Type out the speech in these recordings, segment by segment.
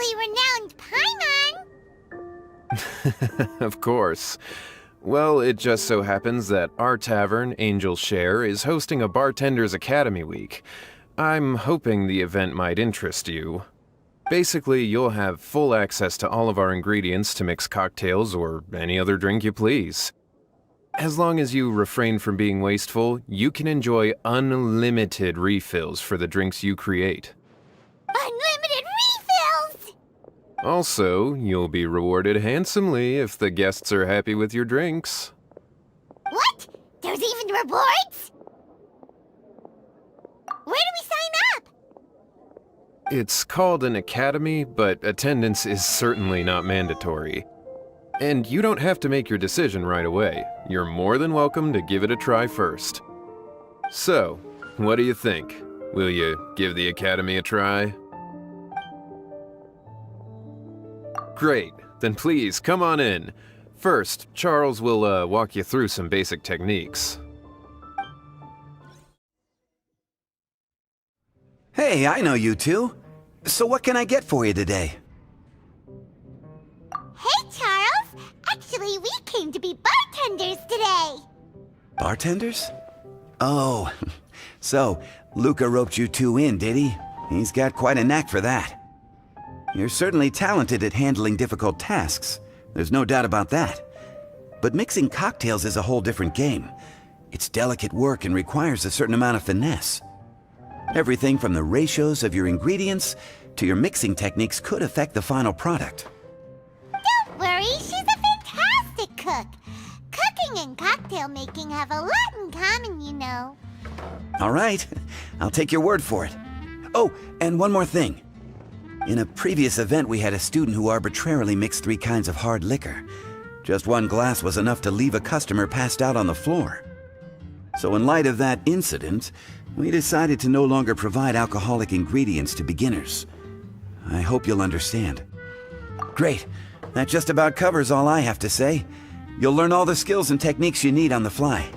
internationally renowned Paimon! Of course. Well, it just so happens that our tavern, Angel Share, is hosting a Bartender's Academy Week. I'm hoping the event might interest you. Basically, you'll have full access to all of our ingredients to mix cocktails or any other drink you please. As long as you refrain from being wasteful, you can enjoy unlimited refills for the drinks you create. Unlimited refills! Also, you'll be rewarded handsomely if the guests are happy with your drinks. What? There's even rewards? Where do we sign up? It's called an academy, but attendance is certainly not mandatory. And you don't have to make your decision right away. You're more than welcome to give it a try first. So, what do you think? Will you give the academy a try? Great, then please come on in. First, Charles will walk you through some basic techniques. Hey, I know you two. So what can I get for you today? Hey, Charles! Actually, we came to be bartenders today! Bartenders? Oh, so Luca roped you two in, did he? He's got quite a knack for that. You're certainly talented at handling difficult tasks. There's no doubt about that. But mixing cocktails is a whole different game. It's delicate work and requires a certain amount of finesse. Everything from the ratios of your ingredients to your mixing techniques could affect the final product. Don't worry, she's a fantastic cook. Cooking and cocktail making have a lot in common, you know. All right, I'll take your word for it. Oh, and one more thing. In a previous event, we had a student who arbitrarily mixed 3 kinds of hard liquor. Just 1 glass was enough to leave a customer passed out on the floor. So in light of that incident, we decided to no longer provide alcoholic ingredients to beginners. I hope you'll understand. Great. That just about covers all I have to say. You'll learn all the skills and techniques you need on the fly.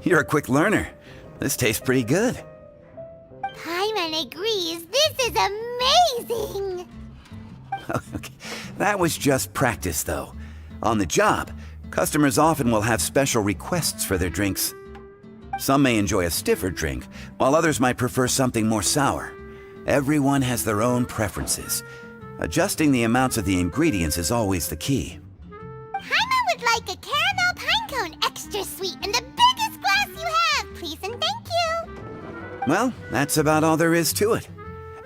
You're a quick learner. This tastes pretty good. Paimon agrees, this is amazing! Okay. That was just practice, though. On the job, customers often will have special requests for their drinks. Some may enjoy a stiffer drink, while others might prefer something more sour. Everyone has their own preferences. Adjusting the amounts of the ingredients is always the key. Paimon would like a caramel pine cone extra sweet and the biggest glass you have, please and thank you! Well, that's about all there is to it.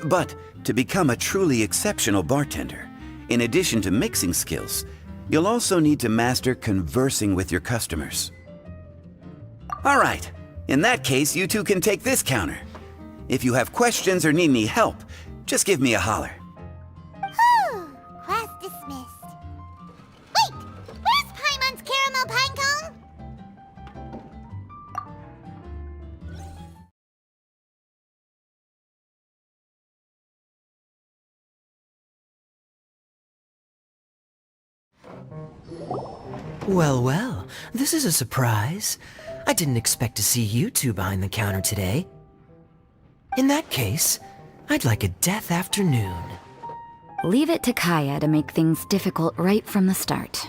But to become a truly exceptional bartender, in addition to mixing skills, you'll also need to master conversing with your customers. All right, in that case, you two can take this counter. If you have questions or need any help, just give me a holler. Whew, class dismissed. Wait, where's Paimon's caramel pine cone? Well, well, this is a surprise. I didn't expect to see you two behind the counter today. In that case, I'd like a death afternoon. Leave it to Kaya to make things difficult right from the start.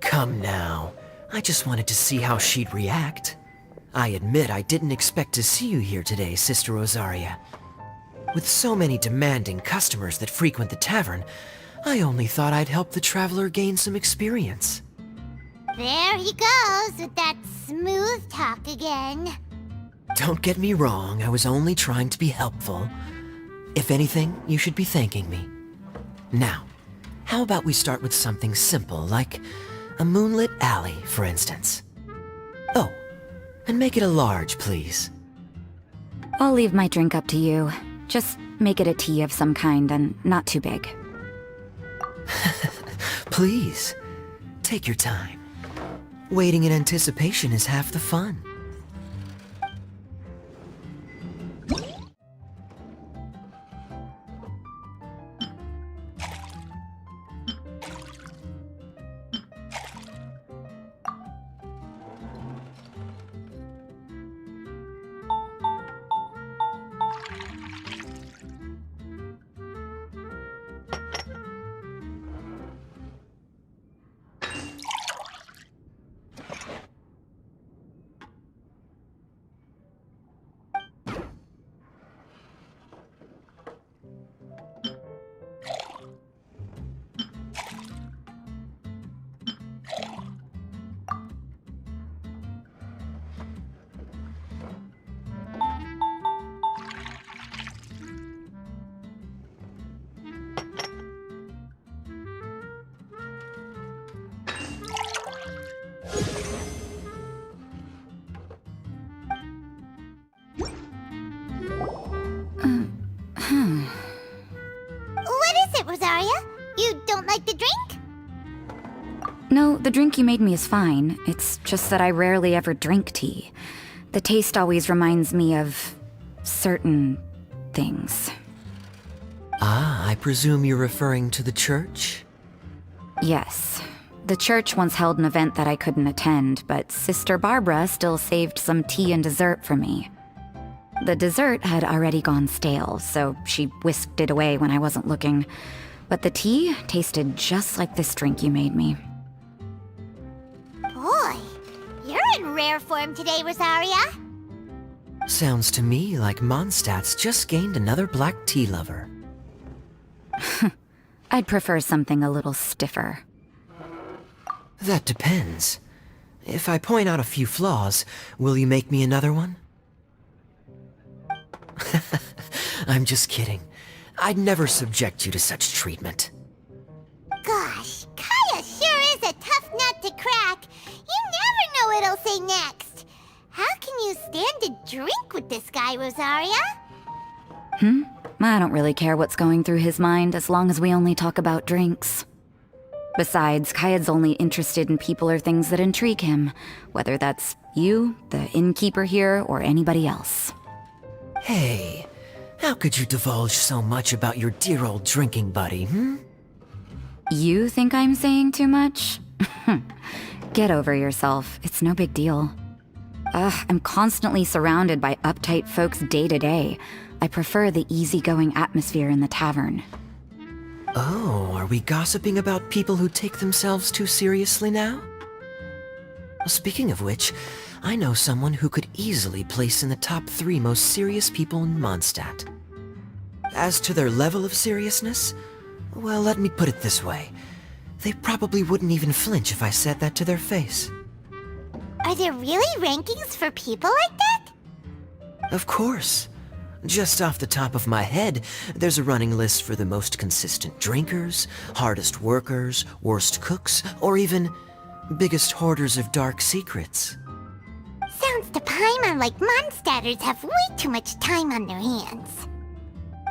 Come now. I just wanted to see how she'd react. I admit I didn't expect to see you here today, Sister Rosaria. With so many demanding customers that frequent the tavern, I only thought I'd help the traveler gain some experience. There he goes with that smooth talk again. Don't get me wrong, I was only trying to be helpful. If anything, you should be thanking me. Now, How about we start with something simple, like a moonlit alley, for instance? Oh, and make it a large, please. I'll leave my drink up to you. Just make it a tea of some kind and not too big. Please, take your time. Waiting in anticipation is half the fun. What is it, Rosaria? You don't like the drink? No, the drink you made me is fine. It's just that I rarely ever drink tea. The taste always reminds me of certain things. Ah, I presume you're referring to the church? Yes. The church once held an event that I couldn't attend, but Sister Barbara still saved some tea and dessert for me. The dessert had already gone stale, so she whisked it away when I wasn't looking. But the tea tasted just like this drink you made me. Boy, you're in rare form today, Rosaria. Sounds to me like Mondstadt's just gained another black tea lover. I'd prefer something a little stiffer. That depends. If I point out a few flaws, will you make me another one? I'm just kidding. I'd never subject you to such treatment. Gosh, Kaya sure is a tough nut to crack. You never know what he'll say next. How can you stand to drink with this guy, Rosaria? I don't really care what's going through his mind as long as we only talk about drinks. Besides, Kayad's only interested in people or things that intrigue him, whether that's you, the innkeeper here, or anybody else. Hey, how could you divulge so much about your dear old drinking buddy, You think I'm saying too much? Get over yourself. It's no big deal. I'm constantly surrounded by uptight folks day to day. I prefer the easygoing atmosphere in the tavern. Oh, are we gossiping about people who take themselves too seriously now? Speaking of which, I know someone who could easily place in the top 3 most serious people in Mondstadt. As to their level of seriousness, well, let me put it this way. They probably wouldn't even flinch if I said that to their face. Are there really rankings for people like that? Of course. Just off the top of my head, there's a running list for the most consistent drinkers, hardest workers, worst cooks, or even biggest hoarders of dark secrets. Sounds to Paimon like Mondstadters have way too much time on their hands.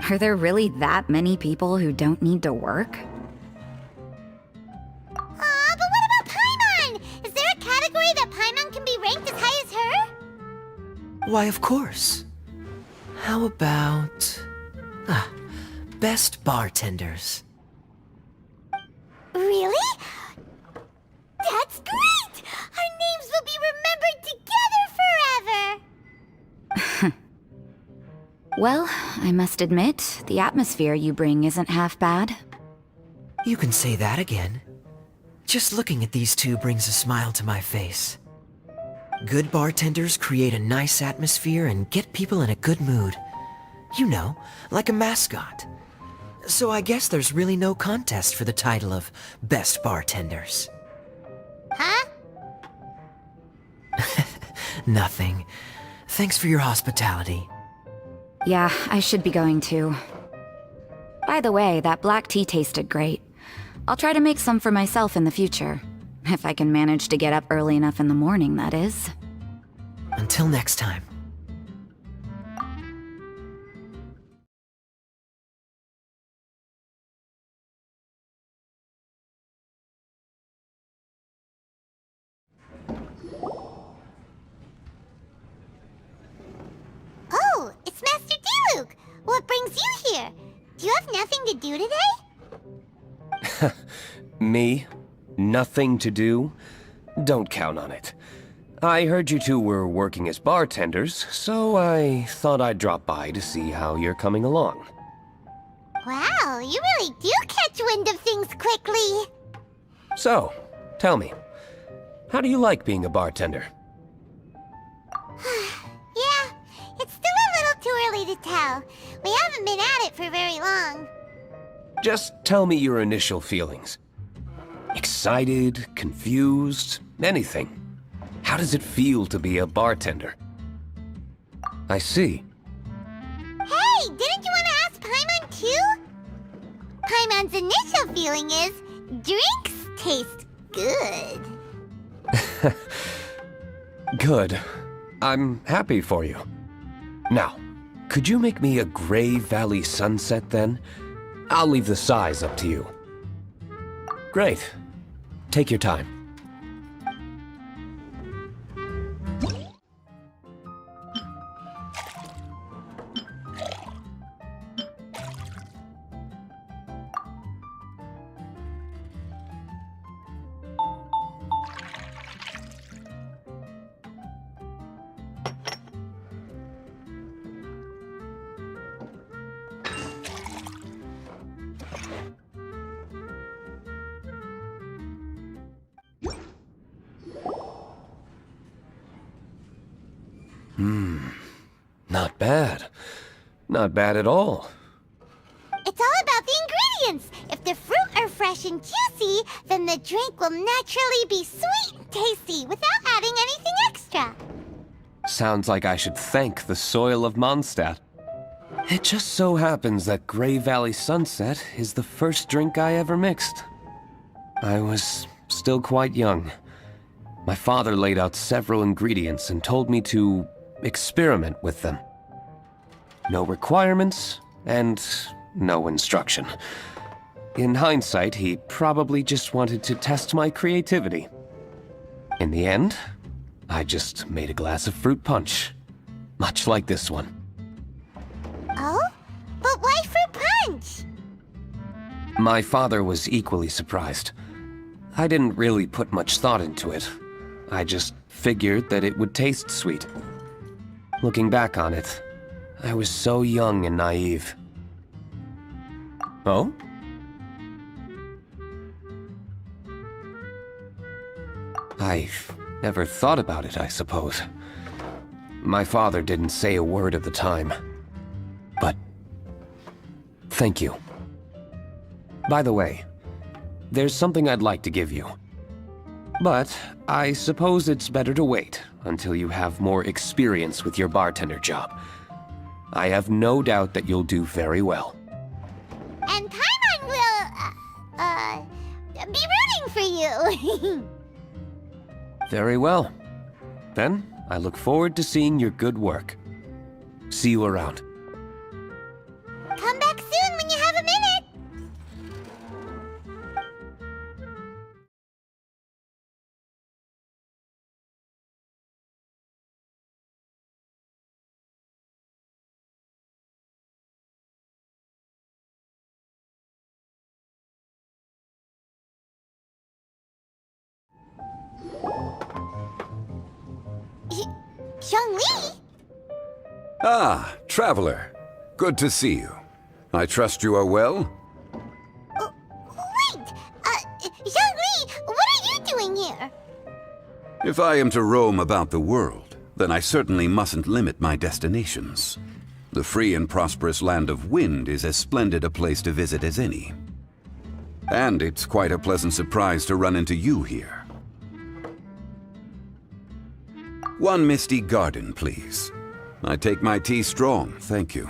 Are there really that many people who don't need to work? Aw, but what about Paimon? Is there a category that Paimon can be ranked as high as her? Why, of course. How about... best bartenders. Really? That's great! Our names will be remembered together forever! Well, I must admit, the atmosphere you bring isn't half bad. You can say that again. Just looking at these two brings a smile to my face. Good bartenders create a nice atmosphere and get people in a good mood. You know, like a mascot. So I guess there's really no contest for the title of Best Bartenders. Huh? Nothing. Thanks for your hospitality. Yeah, I should be going too. By the way, that black tea tasted great. I'll try to make some for myself in the future. If I can manage to get up early enough in the morning, that is. Until next time. Oh, it's Master D-Luke! What brings you here? Do you have nothing to do today? Me? Nothing to do? Don't count on it. I heard you two were working as bartenders, so I thought I'd drop by to see how you're coming along. Wow, you really do catch wind of things quickly. So, tell me, how do you like being a bartender? Yeah, it's still a little too early to tell. We haven't been at it for very long. Just tell me your initial feelings. Excited, confused, anything. How does it feel to be a bartender? I see. Hey, didn't you want to ask Paimon too? Paimon's initial feeling is, drinks taste good. Good. I'm happy for you. Now, could you make me a Gray Valley sunset then? I'll leave the size up to you. Great. Take your time. Not bad. Not bad at all. It's all about the ingredients. If the fruit are fresh and juicy, then the drink will naturally be sweet and tasty without adding anything extra. Sounds like I should thank the soil of Mondstadt. It just so happens that Gray Valley Sunset is the first drink I ever mixed. I was still quite young. My father laid out several ingredients and told me to experiment with them. No requirements and no instruction. In hindsight, he probably just wanted to test my creativity. In the end, I just made a glass of fruit punch, much like this one. Oh? But why fruit punch? My father was equally surprised. I didn't really put much thought into it. I just figured that it would taste sweet. Looking back on it, I was so young and naive. Oh? I've never thought about it, I suppose. My father didn't say a word at the time. But thank you. By the way, there's something I'd like to give you. But I suppose it's better to wait until you have more experience with your bartender job. I have no doubt that you'll do very well. And Paimon will, be rooting for you. Very well. Then, I look forward to seeing your good work. See you around. Come back soon when you have a minute. Zhongli? Ah, traveler. Good to see you. I trust you are well? Wait! Zhongli, what are you doing here? If I am to roam about the world, then I certainly mustn't limit my destinations. The free and prosperous land of Wind is as splendid a place to visit as any. And it's quite a pleasant surprise to run into you here. One misty garden, please. I take my tea strong, thank you.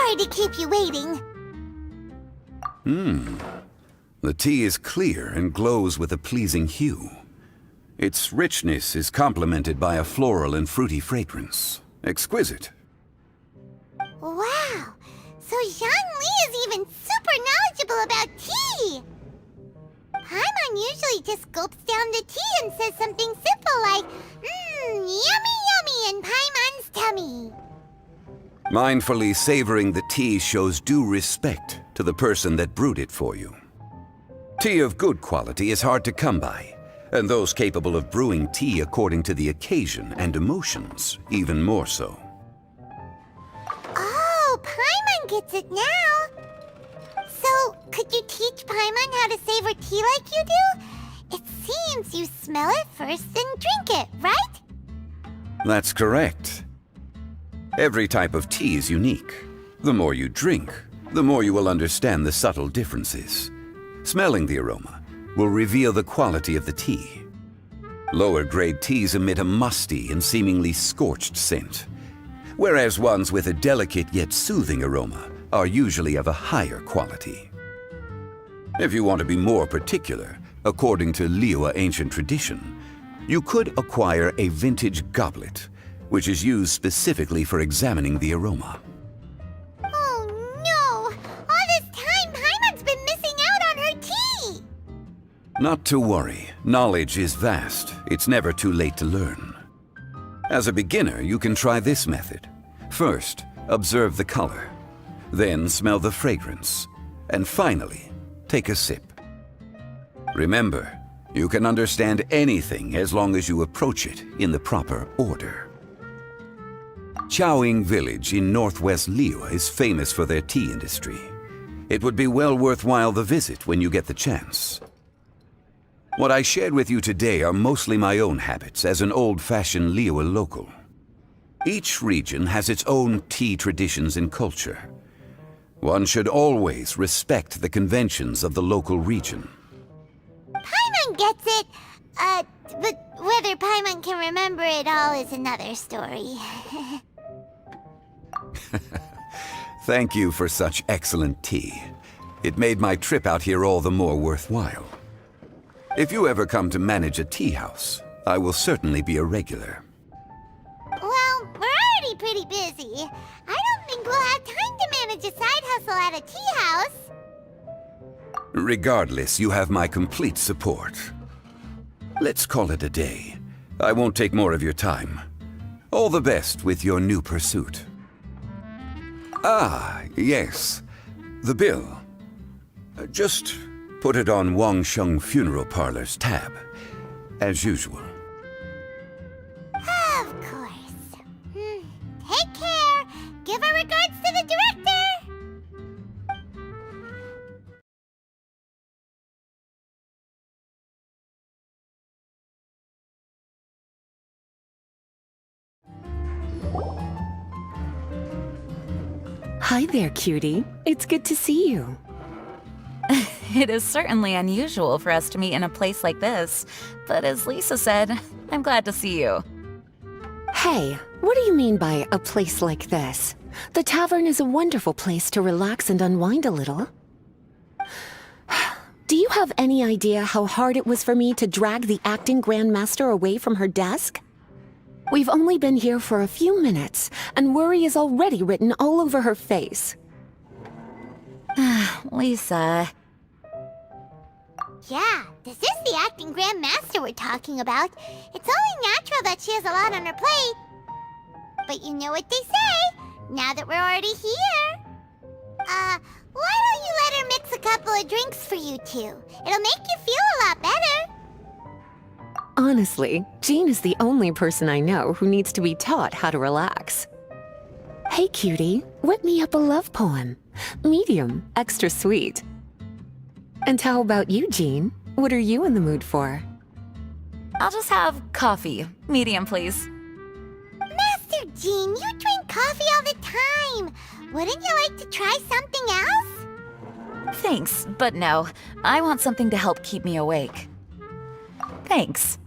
Sorry to keep you waiting. The tea is clear and glows with a pleasing hue. Its richness is complemented by a floral and fruity fragrance. Exquisite. Wow, so Zhongli is even super knowledgeable about tea! Paimon usually just gulps down the tea and says something simple like, yummy yummy in Paimon's tummy. Mindfully savoring the tea shows due respect to the person that brewed it for you. Tea of good quality is hard to come by, and those capable of brewing tea according to the occasion and emotions, even more so. Oh, Paimon gets it now. So, could you teach Paimon how to savor tea like you do? It seems you smell it first and drink it, right? That's correct. Every type of tea is unique. The more you drink, the more you will understand the subtle differences. Smelling the aroma will reveal the quality of the tea. Lower grade teas emit a musty and seemingly scorched scent, whereas ones with a delicate yet soothing aroma are usually of a higher quality. If you want to be more particular, according to Liyue ancient tradition, you could acquire a vintage goblet, which is used specifically for examining the aroma. Oh no! All this time, Paimon's been missing out on her tea! Not to worry, knowledge is vast. It's never too late to learn. As a beginner, you can try this method. First, observe the color. Then smell the fragrance. And finally, take a sip. Remember, you can understand anything as long as you approach it in the proper order. Chaoying Village in northwest Liyue is famous for their tea industry. It would be well worthwhile the visit when you get the chance. What I shared with you today are mostly my own habits as an old-fashioned Liyue local. Each region has its own tea traditions and culture. One should always respect the conventions of the local region. Paimon gets it, but whether Paimon can remember it all is another story. Thank you for such excellent tea. It made my trip out here all the more worthwhile. If you ever come to manage a tea house, I will certainly be a regular. Well, we're already pretty busy. I don't think we'll have time to manage a side hustle at a tea house. Regardless, you have my complete support. Let's call it a day. I won't take more of your time. All the best with your new pursuit. Ah, yes. The bill. Just put it on Wangsheng Funeral Parlor's tab, as usual. Of course. Take care. Give our regards to the director. Hi there, cutie. It's good to see you. It is certainly unusual for us to meet in a place like this, but as Lisa said, I'm glad to see you. Hey, what do you mean by a place like this? The tavern is a wonderful place to relax and unwind a little. Do you have any idea how hard it was for me to drag the acting grandmaster away from her desk? We've only been here for a few minutes, and worry is already written all over her face. Lisa. Yeah, this is the acting grandmaster we're talking about. It's only natural that she has a lot on her plate. But you know what they say, now that we're already here. Why don't you let her mix a couple of drinks for you two? It'll make you feel a lot better. Honestly, Jean is the only person I know who needs to be taught how to relax. Hey, cutie, whip me up a love poem. Medium, extra sweet. And how about you, Jean? What are you in the mood for? I'll just have coffee. Medium, please. Master Jean, you drink coffee all the time. Wouldn't you like to try something else? Thanks, but no. I want something to help keep me awake. Thanks.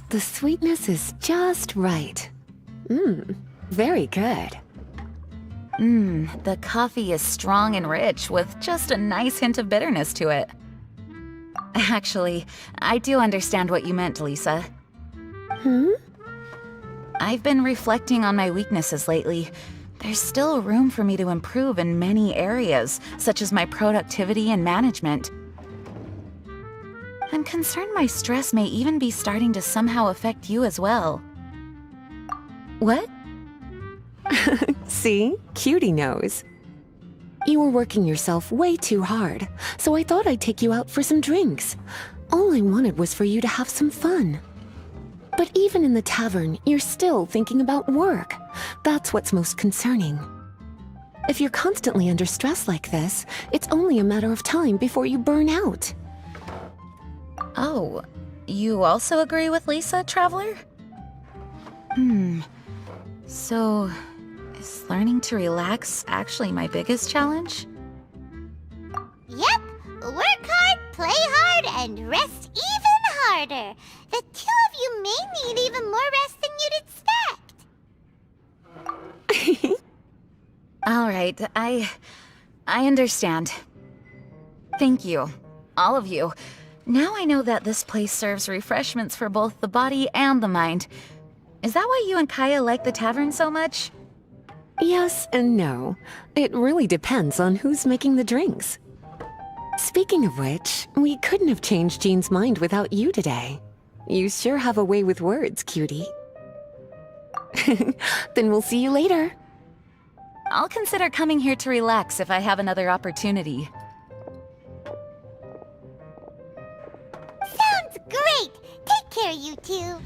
The sweetness is just right. Very good. The coffee is strong and rich with just a nice hint of bitterness to it. Actually, I do understand what you meant, Lisa. I've been reflecting on my weaknesses lately. There's still room for me to improve in many areas, such as my productivity and management. I'm concerned my stress may even be starting to somehow affect you as well. What? See? Cutie knows. You were working yourself way too hard, so I thought I'd take you out for some drinks. All I wanted was for you to have some fun. But even in the tavern, you're still thinking about work. That's what's most concerning. If you're constantly under stress like this, it's only a matter of time before you burn out. Oh, you also agree with Lisa, Traveler? So, is learning to relax actually my biggest challenge? Yep, work hard, play hard, and rest even harder. The two of you may need even more rest than you'd expect. All right, I understand. Thank you, all of you. Now I know that this place serves refreshments for both the body and the mind. Is that why you and Kaya like the tavern so much? Yes and no. It really depends on who's making the drinks. Speaking of which, we couldn't have changed Jean's mind without you today. You sure have a way with words, cutie. Then we'll see you later. I'll consider coming here to relax if I have another opportunity. Sounds great! Take care, you two.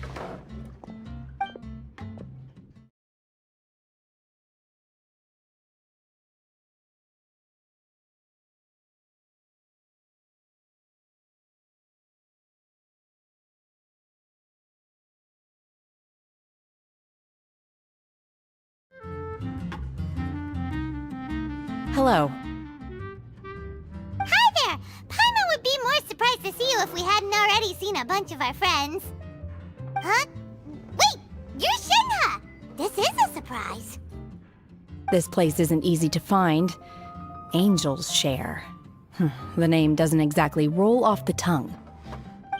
Hello. Hi there! Paimon would be more surprised to see you if we hadn't already seen a bunch of our friends. Huh? Wait! You're Shinha! This is a surprise. This place isn't easy to find. Angel's Share. The name doesn't exactly roll off the tongue.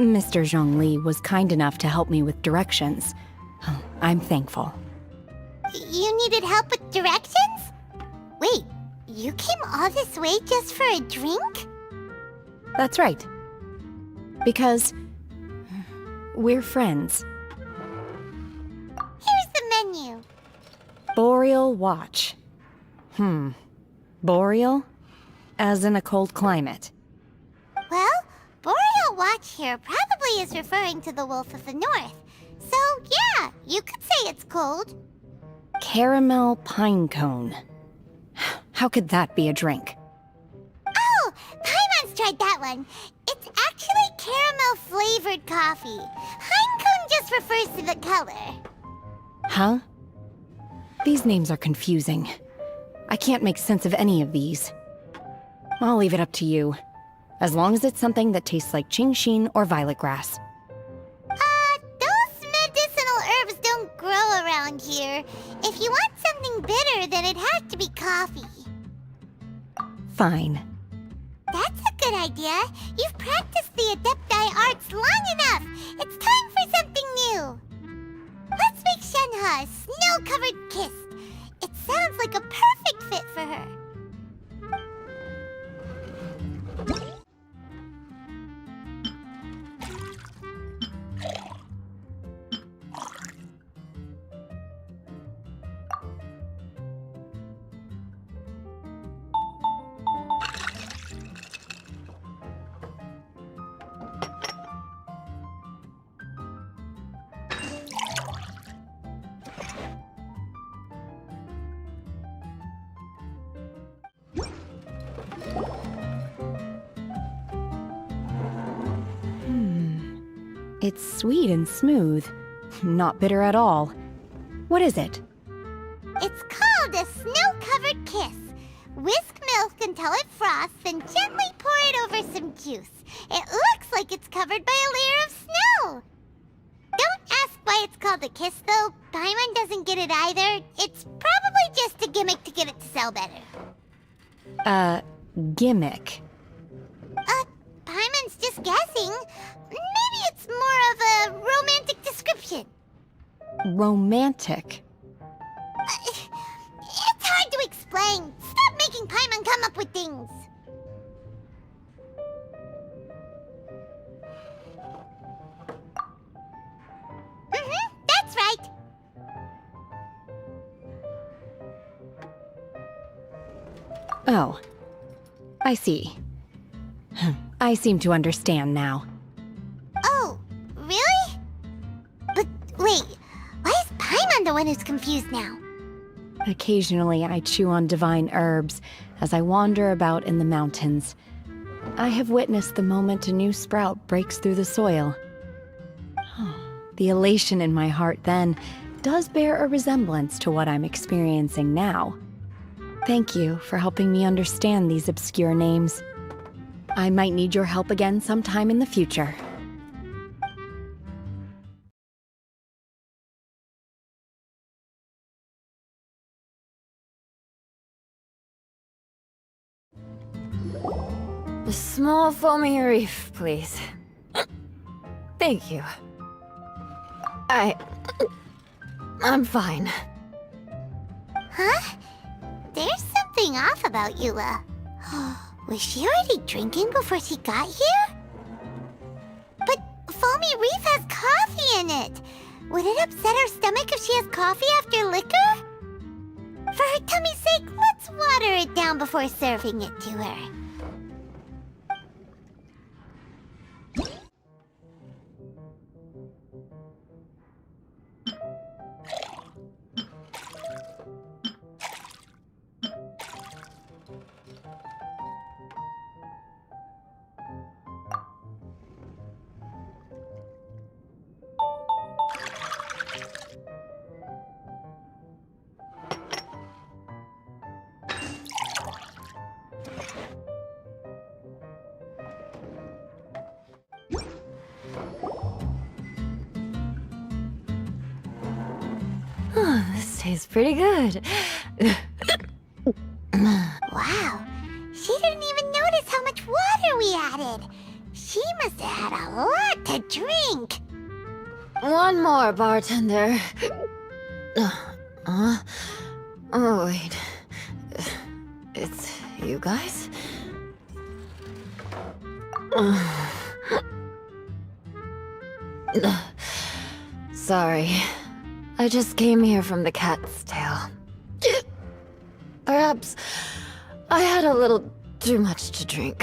Mr. Zhongli was kind enough to help me with directions. I'm thankful. You needed help with directions? Wait, you came all this way just for a drink? That's right. Because we're friends. Here's the menu. Boreal Watch. Boreal? As in a cold climate. Well, Boreal Watch here probably is referring to the Wolf of the North. So, yeah, you could say it's cold. Caramel pine cone. How could that be a drink? Oh, Paimon's tried that one. It's actually caramel-flavored coffee. Pinecone just refers to the color. Huh? These names are confusing. I can't make sense of any of these. I'll leave it up to you. As long as it's something that tastes like Qingxin or violet grass. Those medicinal herbs don't grow around here. If you want something bitter, then it has to be coffee. Fine. That's a good idea. You've practiced the Adepti arts long enough. It's time for something new. Let's make Shenhe a snow-covered kiss. It sounds like a perfect fit for her. It's sweet and smooth. Not bitter at all. What is it? It's called a snow-covered kiss. Whisk milk until it froths, then gently pour it over some juice. It looks like it's covered by a layer of snow. Don't ask why it's called a kiss, though. Paimon doesn't get it either. It's probably just a gimmick to get it to sell better. Gimmick. Paimon's just guessing. Maybe it's more of a romantic description. Romantic. It's hard to explain. Stop making Paimon come up with things. That's right. Oh. I see. I seem to understand now. Oh, really? But wait, why is Paimon the one who's confused now? Occasionally, I chew on divine herbs as I wander about in the mountains. I have witnessed the moment a new sprout breaks through the soil. The elation in my heart then does bear a resemblance to what I'm experiencing now. Thank you for helping me understand these obscure names. I might need your help again sometime in the future. A small foamy reef, please. Thank you. I'm fine. Huh? There's something off about Eula. Was she already drinking before she got here? But foamy reef has coffee in it. Would it upset her stomach if she has coffee after liquor? For her tummy's sake, let's water it down before serving it to her. This tastes pretty good. Wow, she didn't even notice how much water we added. She must have had a lot to drink. One more, bartender. Oh, wait. It's you guys? Sorry. I just came here from the Cat's Tail. Perhaps I had a little too much to drink.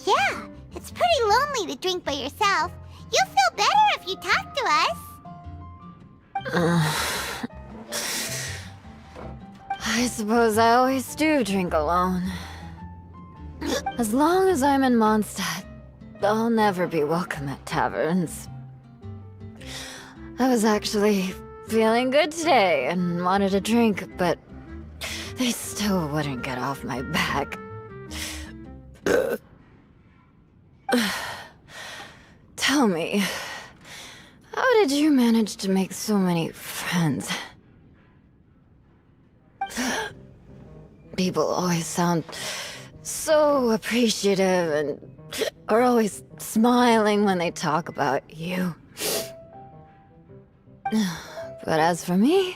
Yeah, it's pretty lonely to drink by yourself. You'll feel better if you talk to us. I suppose I always do drink alone. As long as I'm in Mondstadt, I'll never be welcome at taverns. I was actually feeling good today and wanted a drink, but they still wouldn't get off my back. Tell me, how did you manage to make so many friends? People always sound so appreciative and are always smiling when they talk about you. But as for me,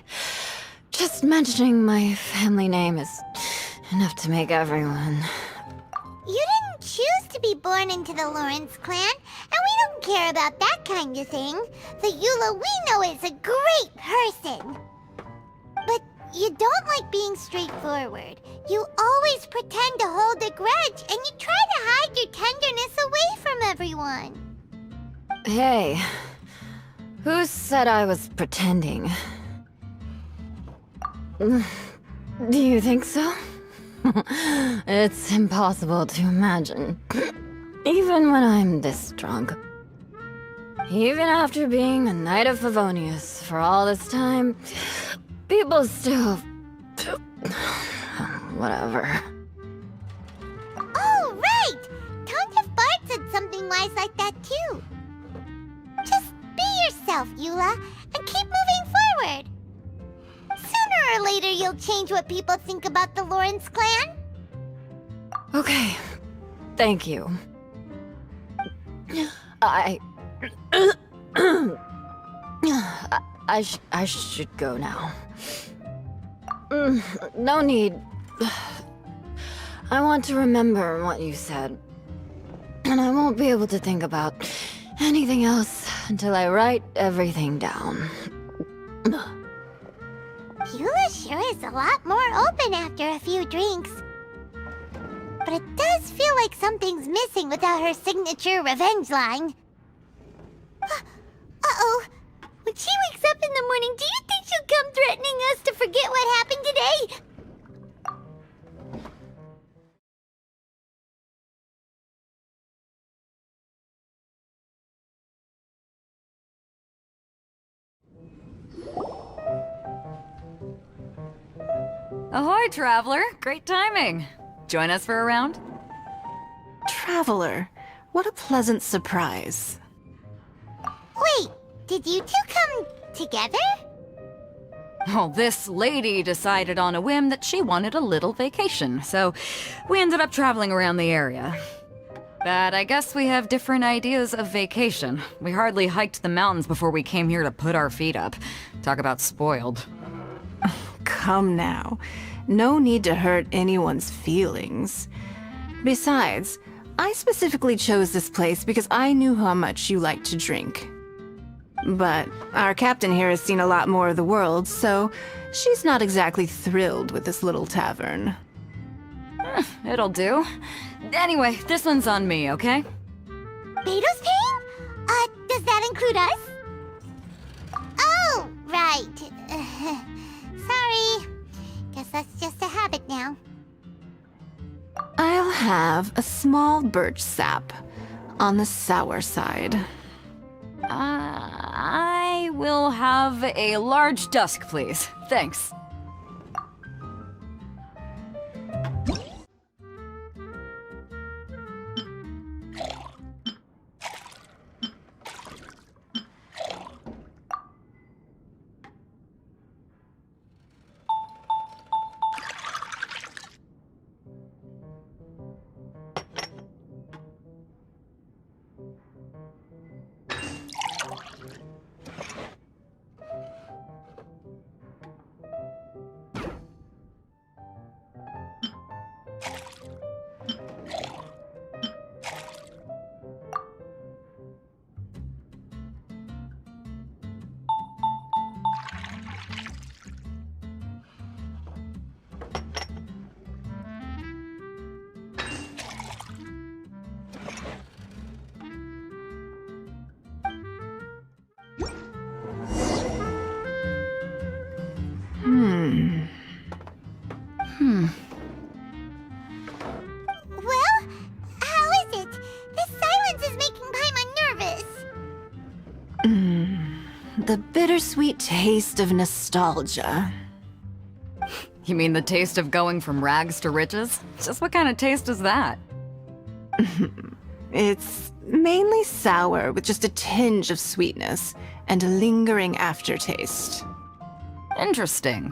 just mentioning my family name is enough to make everyone. You didn't choose to be born into the Lawrence clan, and we don't care about that kind of thing. The Eula we know is a great person. But you don't like being straightforward. You always pretend to hold a grudge, and you try to hide your tenderness away from everyone. Hey, who said I was pretending? Do you think so? It's impossible to imagine. Even when I'm this drunk. Even after being a Knight of Favonius for all this time, people still... Whatever. eyes like that too. Just be yourself, Eula, and keep moving forward. Sooner or later, you'll change what people think about the Lawrence clan. Okay. Thank you. I should go now. No need. I want to remember what you said. And I won't be able to think about anything else until I write everything down. Eula sure is a lot more open after a few drinks. But it does feel like something's missing without her signature revenge line. Uh-oh. When she wakes up in the morning, do you think she'll come threatening us to forget what happened today? Ahoy, traveler! Great timing. Join us for a round? Traveler, what a pleasant surprise. Wait, did you two come together? Oh, this lady decided on a whim that she wanted a little vacation, so we ended up traveling around the area. But I guess we have different ideas of vacation. We hardly hiked the mountains before we came here to put our feet up. Talk about spoiled. Come now. No need to hurt anyone's feelings. Besides, I specifically chose this place because I knew how much you like to drink. But our captain here has seen a lot more of the world, so she's not exactly thrilled with this little tavern. It'll do. Anyway, this one's on me, okay? Beto's paying? Does that include us? Oh, right. Sorry. Guess that's just a habit now. I'll have a small birch sap on the sour side. I will have a large dusk, please. Thanks. Well, how is it? This silence is making Paimon nervous. The bittersweet taste of nostalgia. You mean the taste of going from rags to riches? Just what kind of taste is that? It's mainly sour with just a tinge of sweetness and a lingering aftertaste. Interesting.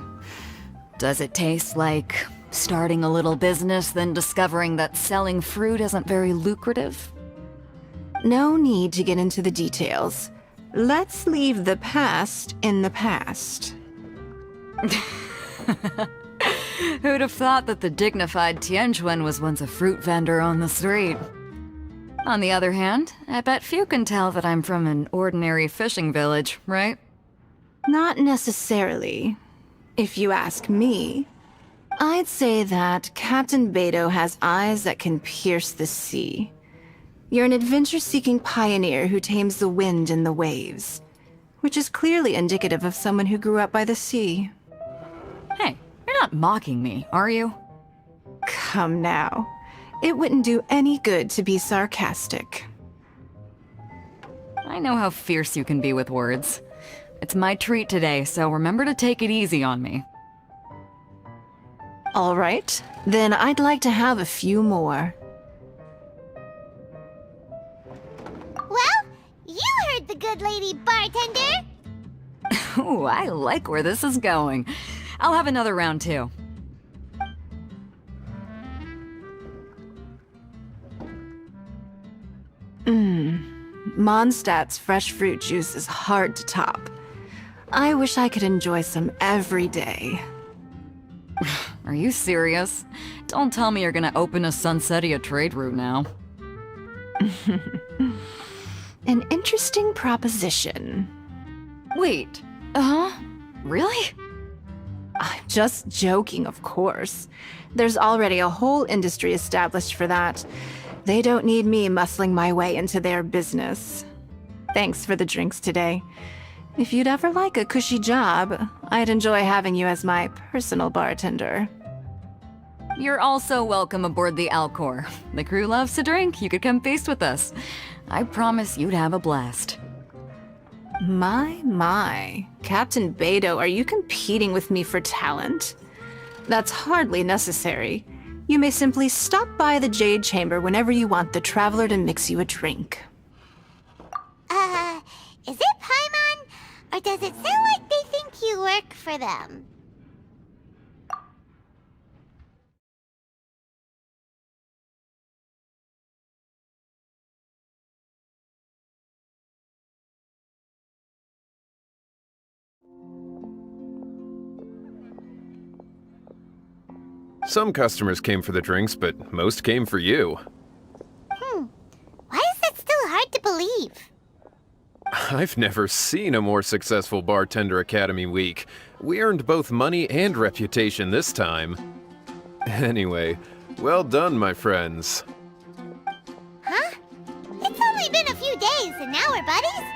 Does it taste like starting a little business, then discovering that selling fruit isn't very lucrative? No need to get into the details. Let's leave the past in the past. Who'd have thought that the dignified Tianquan was once a fruit vendor on the street? On the other hand, I bet few can tell that I'm from an ordinary fishing village, right? Not necessarily. If you ask me, I'd say that Captain Beto has eyes that can pierce the sea. You're an adventure-seeking pioneer who tames the wind and the waves, which is clearly indicative of someone who grew up by the sea. Hey, you're not mocking me, are you? Come now. It wouldn't do any good to be sarcastic. I know how fierce you can be with words. It's my treat today, so remember to take it easy on me. All right, then I'd like to have a few more. good lady bartender. Ooh, I like where this is going. I'll have another round too. Mondstadt's fresh fruit juice is hard to top. I wish I could enjoy some every day. Are you serious? Don't tell me you're gonna open a Sunsetia trade route now. An interesting proposition. Wait, really? I'm just joking, of course. There's already a whole industry established for that. They don't need me muscling my way into their business. Thanks for the drinks today. If you'd ever like a cushy job, I'd enjoy having you as my personal bartender. You're also welcome aboard the Alcor. The crew loves to drink. You could come feast with us. I promise you'd have a blast. My. Captain Beidou, are you competing with me for talent? That's hardly necessary. You may simply stop by the Jade Chamber whenever you want the Traveler to mix you a drink. Is it Paimon? Or does it sound like they think you work for them? Some customers came for the drinks, but most came for you. Why is that still hard to believe? I've never seen a more successful Bartender Academy week. We earned both money and reputation this time. Anyway, well done, my friends. Huh? It's only been a few days and now we're buddies?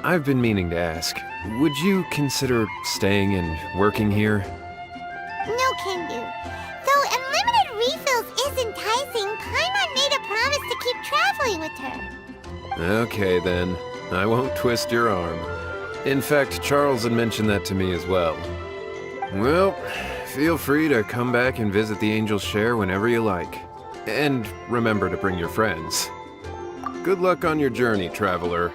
I've been meaning to ask, would you consider staying and working here? No can do. Though unlimited refills is enticing, Paimon made a promise to keep traveling with her. Okay then, I won't twist your arm. In fact, Charles had mentioned that to me as well. Well, feel free to come back and visit the Angel's Share whenever you like. And remember to bring your friends. Good luck on your journey, traveler.